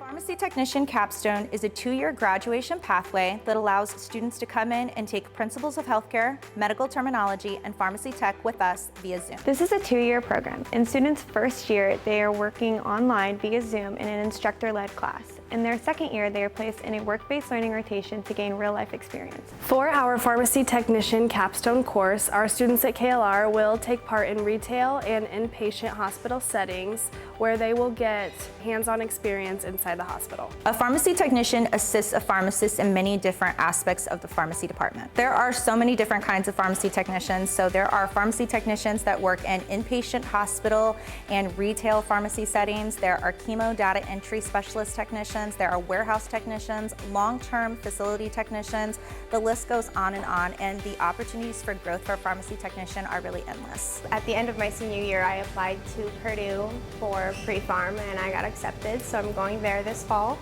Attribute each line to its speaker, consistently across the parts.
Speaker 1: Pharmacy Technician Capstone is a 2-year graduation pathway that allows students to come in and take Principles of Healthcare, Medical Terminology, and Pharmacy Tech with us via Zoom.
Speaker 2: This is a 2-year program. In students' first year, they are working online via Zoom in an instructor-led class. In their second year, they are placed in a work-based learning rotation to gain real-life experience.
Speaker 3: For our Pharmacy Technician Capstone course, our students at KLR will take part in retail and inpatient hospital settings where they will get hands-on experience inside the hospital.
Speaker 1: A pharmacy technician assists a pharmacist in many different aspects of the pharmacy department. There are so many different kinds of pharmacy technicians. So there are pharmacy technicians that work in inpatient hospital and retail pharmacy settings. There are chemo data entry specialist technicians. There are warehouse technicians, long-term facility technicians. The list goes on, and the opportunities for growth for a pharmacy technician are really endless.
Speaker 4: At the end of my senior year, I applied to Purdue for pre-pharm and I got accepted, so I'm going there this fall.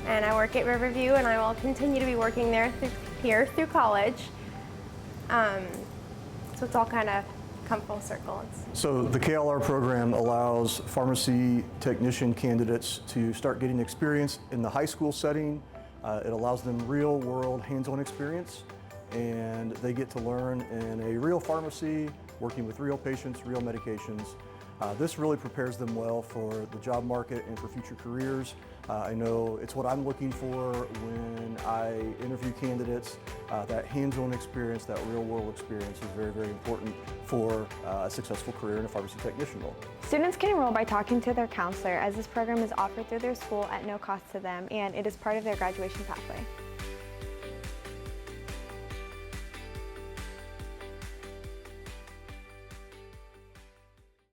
Speaker 4: And I work at Riverview, and I will continue to be working there through college. So it's all kind of come full circle.
Speaker 5: So the KLR program allows pharmacy technician candidates to start getting experience in the high school setting. It allows them real-world hands-on experience, and they get to learn in a real pharmacy, working with real patients, real medications. This really prepares them well for the job market and for future careers. I know it's what I'm looking for when I interview candidates. That hands-on experience, that real-world experience is very, very important for a successful career in a pharmacy technician role.
Speaker 2: Students can enroll by talking to their counselor, as this program is offered through their school at no cost to them, and it is part of their graduation pathway.